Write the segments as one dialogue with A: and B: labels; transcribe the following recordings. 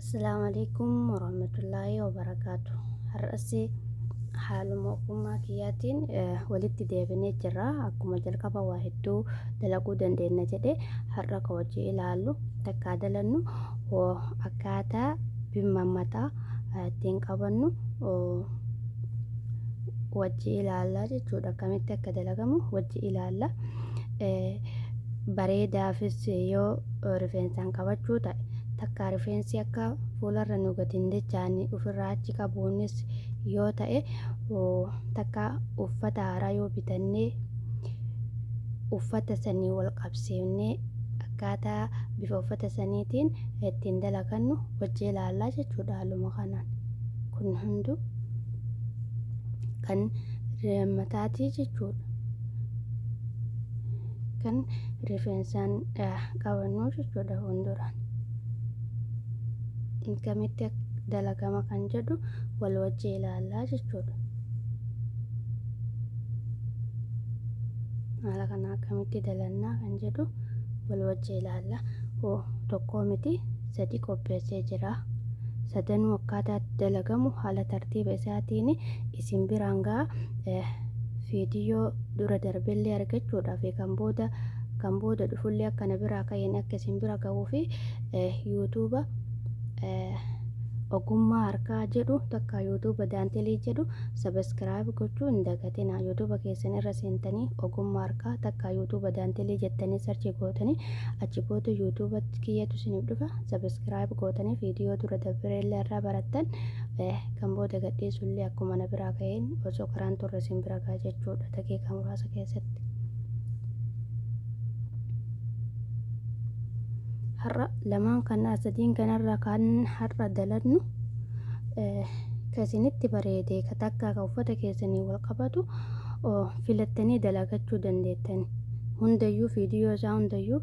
A: Assalamualaikum warahmatullahi wabarakatuh. Har'asi haaluma ogummaa kiyyaatiin walitti deebinee jirra. Akkuma jalqaba waa hedduu dalaguu dandeenya jedhee har'a ka hojii ilaallu takkaa dalannu akkaataa bimmammataa ittiin qabannu wajji ilaallaa jechuudha. Akkamitti akka dalagamu wajji ilaalla. Bareedaafis yoo rifeensaan qabachuu ta'e takka rifeensi akka fuularra nu gadi hin dachaane ofirraa achi qabuunis yoo ta'e takka uffata haaraa yoo bitannee uffata sanii wal qabsiifnee akkaataa bifa uffata saniitiin ittiin dalagannu wajji ilaallaa jechuudha. Haaluma kanaan kun hundu kan mataatii jechuudha. Kan rifeensaan qabannu jechuudha. Hunduraan akkamitti dalagama kan jedhu wal wajji ilaallaa jechuudha. Haala kana akkamitti dalannaa kan jedhu wal wajji ilaalla. Tokkoo miti sadi qopheessee jira. Sadanuu akkaataa dalagamu haala tartiiba isaatiin isin biraan ga'a. Viidiyoo dura darbillee argachuudhaaf kan booda dhufullee akkana biraa ka'een akka isin bira ga'uu fi yuutuuba ogummaa harkaa jedhu takka yuutuuba daantelii jedhu sabiskiraayib gochuu hin dagatinaa. Yuutuuba keessan irra seentanii ogummaa harkaa takka yuutuuba daantelii jettanii sarchi gootanii achi booda yuutuuba kiyyatu isiniif dhufa. Sabiskiraayib gootanii viidiyoo dura darbireellee irraa barattan kan booda gadhiisullee akkuma na biraa ka'een osoo karaan turre isin bira ga'a jechuudha daqiiqaa muraasa keessatti. Har'a lamaan kanaa sadiin kanarraa kan har'a dalannu kasinitti bareedee takka ka uffata keessanii wal qabatu filattanii dalagachuu dandeettani. Hundayyuu viidiyoo isaa hundayyuu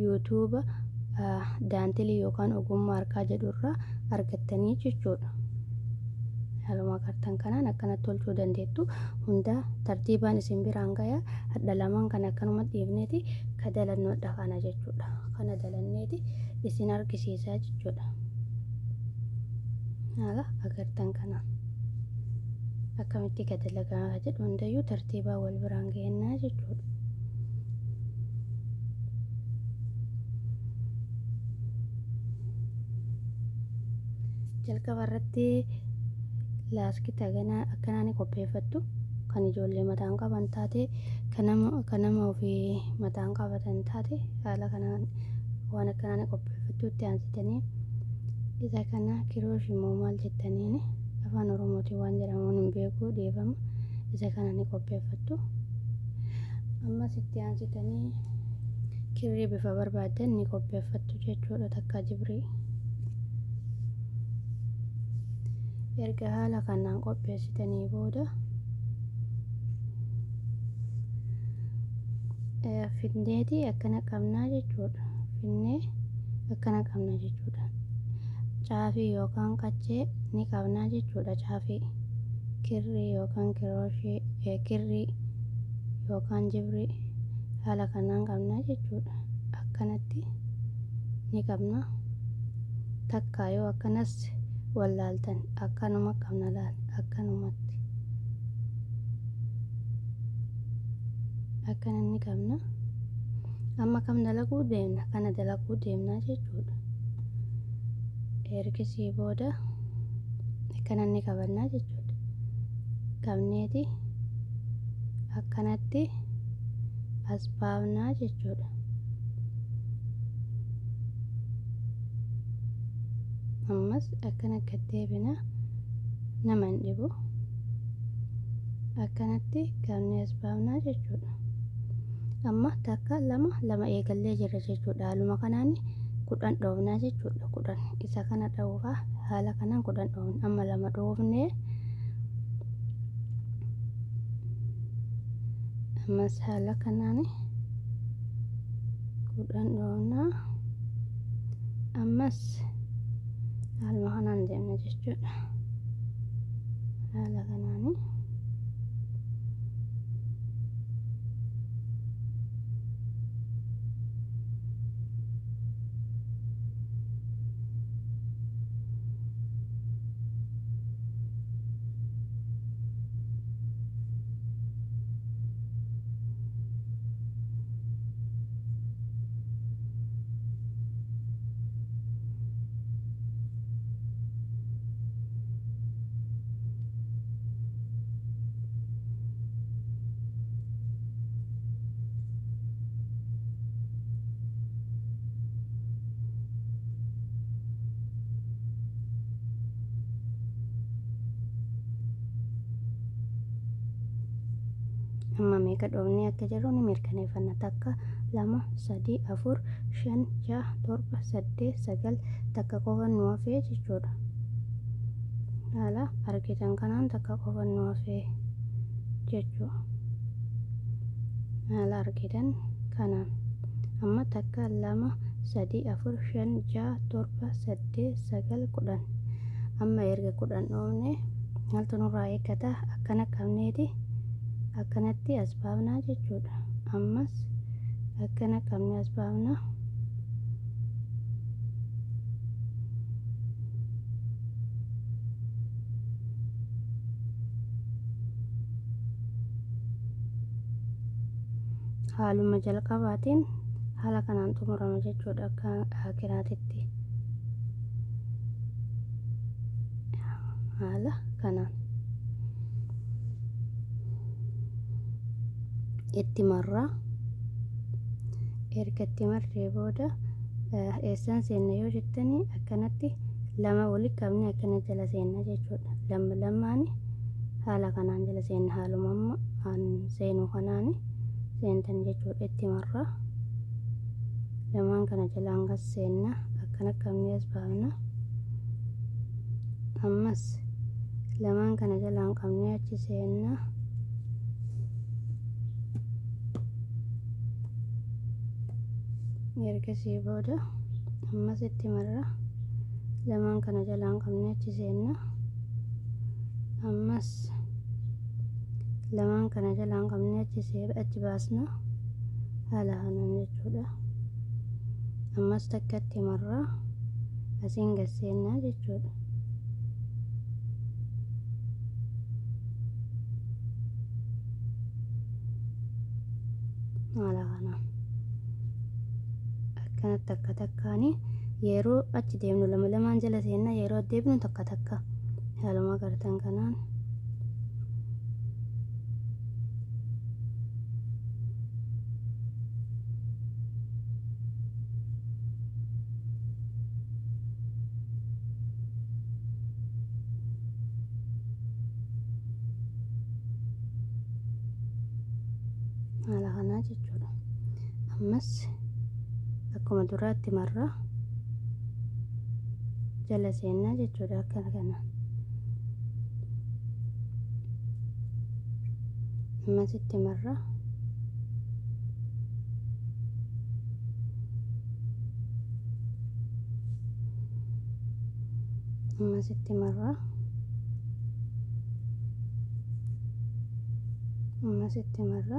A: yuutuuba daantilii yookaan ogummaa harkaa jedhurraa argattanii jechuudha. Haaluma gartan kanaan akkanatti tolchuu dandeettu. Hunda tartiibaan isin biraan gayaa. Hadha lamaan kana akkanuma dhiibneeti ka dalannoodha kana jechuudha. Kana dalanneeti isin argisiisaa jechuudha. Haala agartan kana akkamitti ka dalagaa jedhu hundayyuu tartiibaa wal biraan ga'ennaa jechuudha. Jalqaba irratti laaskita akkanaan qopheeffattu. Kan ijoollee mataan qaban taate kan nama ofii mataan qabatan taate haala kanaan waan akkanaan qopheeffattuutti aansitanii isa kana kiroosh immoo maal jettaniin afaan oromootiin waan jedhamuun hin beeku dhiifama. Isa kana ni qopheeffattu. Ammas itti aansitanii kirrii bifa barbaadan ni qopheeffattu jechuudha. Takka jibrii erga haala kanaan qopheessitanii booda finneetii akkana qabnaa jechuudha. Finnee akkana qabna jechuudha. Caafii yookaan qaccee ni qabnaa jechuudha. Caafii kirrii yookaan kirooshii kirrii yookaan jibrii haala kanaan qabnaa jechuudha. Akkanatti ni qabna. Takka yoo akkanas wallaaltan akkanuma qabna laal akkanumatti akkana ni qabna. Amma kam dalaguu deemna? Kana dalaguu deemnaa jechuudha. Ergisii booda akkana ni qabannaa jechuudha. Qabneeti akkanatti as baafnaa jechuudha. Ammas akkana gaddeebina nama hin dhibu. Akkanatti qabnee as baafnaa jechuudha. Amma takka lama eegallee jirra jechuudha. Haaluma kanaan 10 dhoofnaa jechuudha. 10 isa kana dhoofaa haala kanaan 10 dhoofna. Amma 2 dhoofnee ammas haala kanaan 10 dhoofnaa. Ammas haaluma kanaan deemna jechuudha. Haala kanaan meeqa dhoofnee akka jirru ni mirkaneeffanna. Takka, 2, 3, 4, 5, 6, 7, 8, 9 takka qofa nu hafee jechuudha. Haala argitan kanaan takka qofa nu hafee jechuudha. Haala argitan kanaan amma takka, 2, 3, 4, 5, 6, 7, 8, 9, 10 amma erga 10 dhoofne maaltu nurraa eeggata? Akkana qabneeti akkanatti as baafnaa jechuudha. Ammas akkana qabne as baafnaa. Haaluma jalqabaatiin haala kanaan xumurama jechuudha. Akka akiraatitti haala kanaan itti marraa. Erga itti marree booda eessaan seenna yoo jettanii akkanatti lama walitti qabnee akkana jala seenna jechuudha. Lamaani haala kanaan jala seenna. Haaluma amma seenuu kanaani seentan jechuudha. Itti marraa lamaan kana jalaan gas seenna akkana qabnee as baafna. Ammas lamaan kana jalaan qabnee achi seenna. Ergasii booda ammas itti marra lamaan kana jalaan qabnee achi seenna. Ammas lamaan kana jalaan qabnee achi baasna. Haala kanaan jechuudha. Ammas takka itti marra asiin gas seenna jechuudha. Haala kanaan akkanatti akka takkaanii yeroo achi deemnu lamaan jala seenna, yeroo deebinu takka takka haaluma agartan kanaan haala kanaa jechuudha. Ammas akkuma duraatti marra jala seenna jechuudha. Akkana kanaan ammas itti marra ammas itti marra ammas itti marra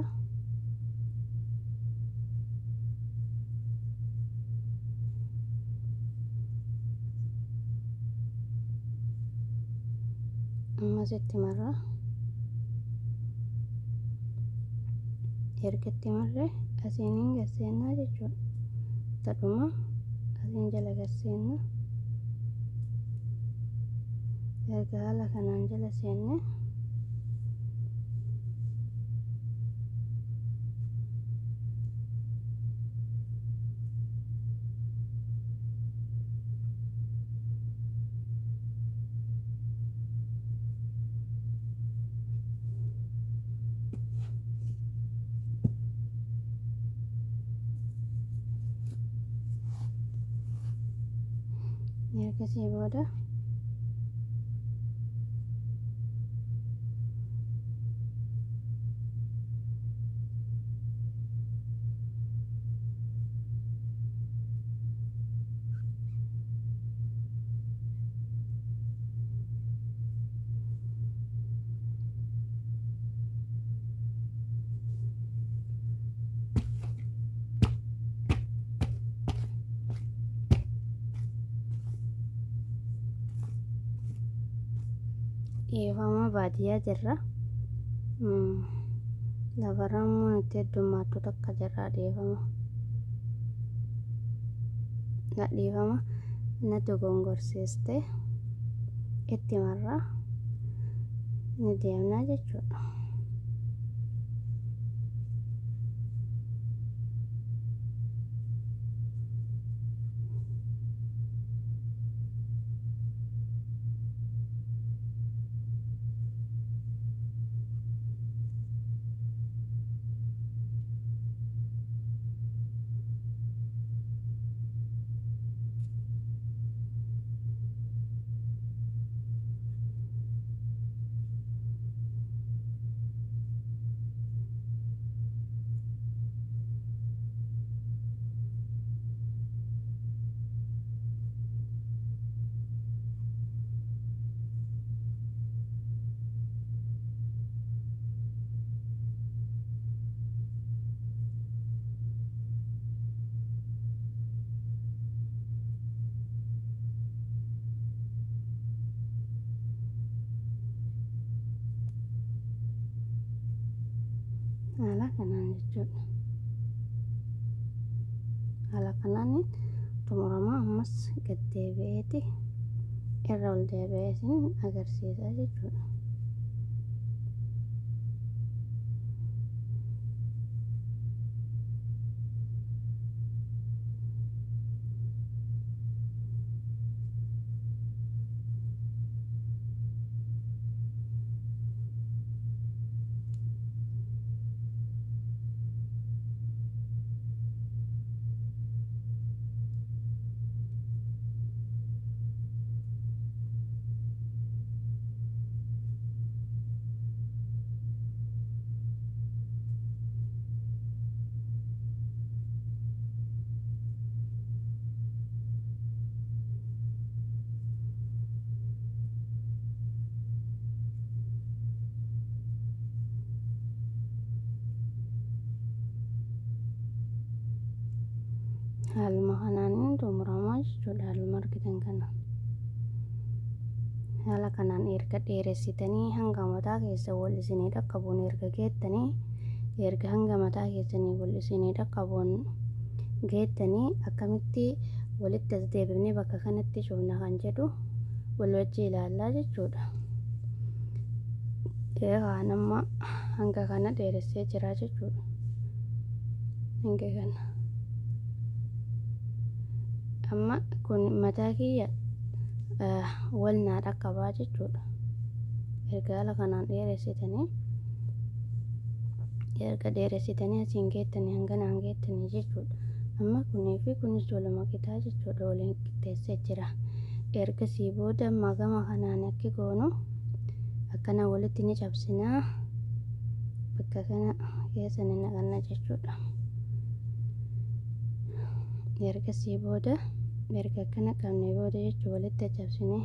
A: ammas itti marra. Erga itti marre asiin gas seenna jechuudha. Tadhuma asiin jala gas seenna. Erga haala kanaan jala seenne ergasii booda dhiifama baadiyyaa jirra. Lafarra immoo nuti heddummaattu takka jirraa dhiifama natti gongorsiiste itti marra ni deemna jechuudha. kanaan jechuudha. Haala kanaan xumurama. Ammas gad deebi'eeti irra ol deebi'ee isin agarsiisa jechuudha. Haaluma kanaan xumuramaa jechuudha. Haaluma argitan kana. Haala kanaan erga dheeressitanii hanga mataa keessa wal isinii dhaqqabuun erga geettanii, erga hanga mataa keessanii wal isinii dhaqqabuun geettanii akkamitti walitti as deebifnee bakka kanatti cufna kan jedhu wal wajji ilaallaa jechuudha. Eegaa nama hanga kana dheeressee jira jechuudha. Hanga kana. Amma kun mataa kiyya wal naa dhaqqabaa jechuudha. Erga haala kanaan erga dheeressitanii asiin geettanii hanganaan geettanii jechuudha. Amma kunii fi kunis waluma qitaa jechuudha. Waliin qixxeessee jira. Ergasii booda gama kanaan akka goonu akkana walitti ni cabsinaa. Bakka kana keessa ni naqanna jechuudha. Ergasii booda erga akkana qabnee booda jechuudha walitti cabsinee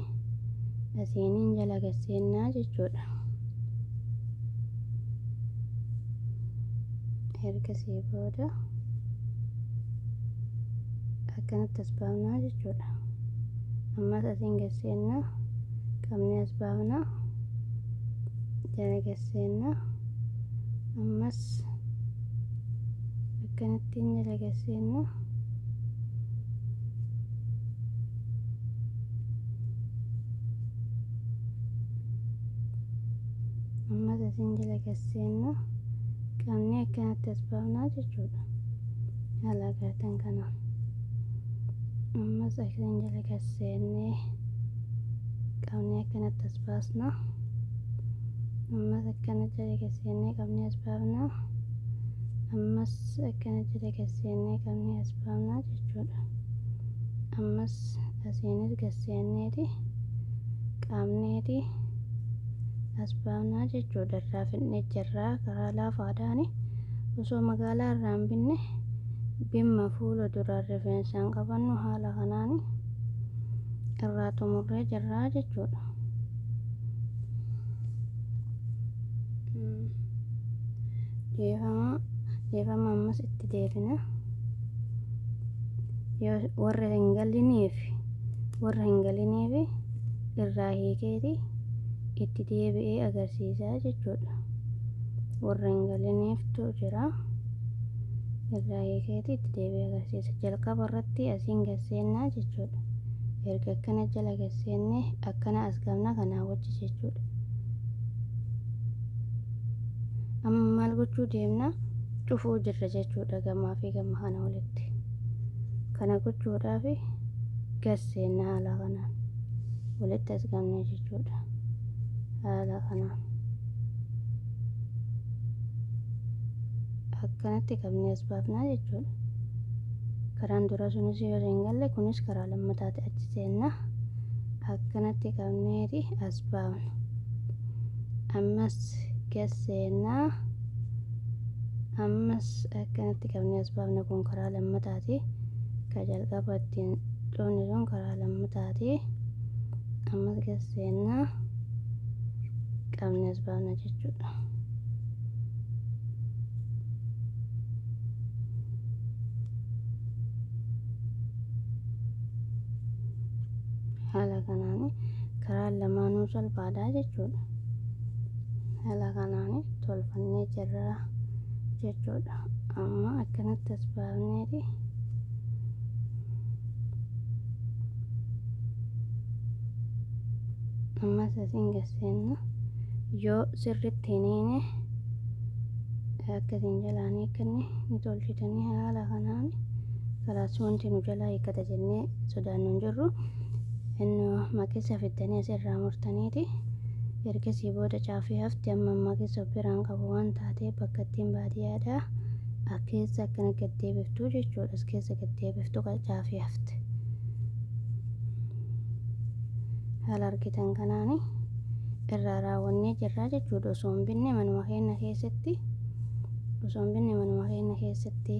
A: asiiniin jala gaseennaa jechuudha. Ergasii booda akkanatti as baafnaa jechuudha. Ammas asiin gaseennaa qabnee as baafnaa jala gaseennaa ammas akkanattiin jala gaseennaa. Ammas asiin jala gaseennaa qabnee akkanatti as baafnaa jechuudha. Haala agartan kana. Ammas asiin jala gaseennee qabnee akkanatti as baasnaa. Ammas akkana jala gaseennee qabnee as baafnaa. Ammas akkana jala gaseennee qabnee as baafnaa jechuudha. Ammas asiinis gaseenneeti qabneeti as baafnaa jechuudha. Irraa fidnee jirraa karaa laafaadhaani osoo magaalaa irraa hin binne bimma fuula duraan rifeensaan qabannu haala kanaani irraa xumurree jirraa jechuudha. Dhiifama ammas itti deebina. Warra hin galiniif irraa hiikeeti itti deebi'ee agarsiisaa jechuudha. Warra hin galiniiftu jira. Irraa hiikeeti itti deebi'ee agarsiisa. Jalqaba irratti asiin gaseennaa jechuudha. Erga akkana jala gaseennee akkana as qabna kanaa wajji jechuudha. Amma maal gochuu deemna? Cufuu jirra jechuudha gamaa fi gama kana walitti. Kana gochuudhaaf gaseennaa haala kanaan walitti as qabnee jechuudha. Haala kanaan akkanatti qabnee as baafnaa jechuudha. Karaan dura sunis yoo hin galle kunis karaa lammataati achi seenna. Akkanatti qabneeti as baafna. Ammas gaseennaa ammas akkanatti qabnee as baafna. Kun karaa lammataati. Ka jalqaba ittiin cufne sun karaa lammataati. Ammas gaseennaa qabnee as baafna jechuudha. Haala kanaan karaa lamaanuu salphaadha jechuudha. Haala kanaan tolfannee jirra. jechuudha. Amma akkanatti as baafneeti ammas asiin gasseenna yoo sirritti hiniine akkasiin jalaan eegganne ni tolchitanii haala kanaan kalaas wanti nu jalaa eeggata jennee sodaannu hin jirru. Maqiisa fiddanii asirraa murtaniiti ergasii booda caafii hafti amma maqiisa biraan qabu waan taatee bakka ittiin baadiyyaadhaa keessa akkana gaddeebiftuu jechuudha. As keessa gaddeebiftuu caafii hafte haala argitan kanaani irraa raawwannee jirraa jechuudha. Osoo hin binne manuma keenya keessatti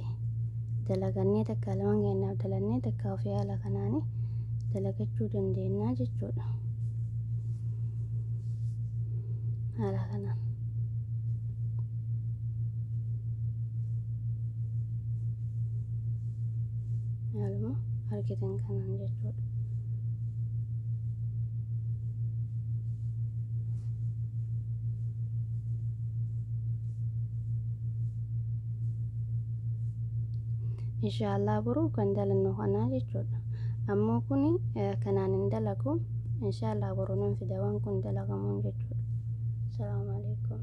A: dalagannee takka lamaan keenyaaf dalannee takka ofii haala kanaani dalagachuu dandeenya jechuudha. Haala kanaan haaluma argitan kanaan jechuudha. Inshaallah boruu kan dalannu kanaa jechuudha. Ammoo kuni kanaan hin dalagu. Inshaallah boruu nan fida waan kun dalagamuun jechuudha. Assalaamu alaikum.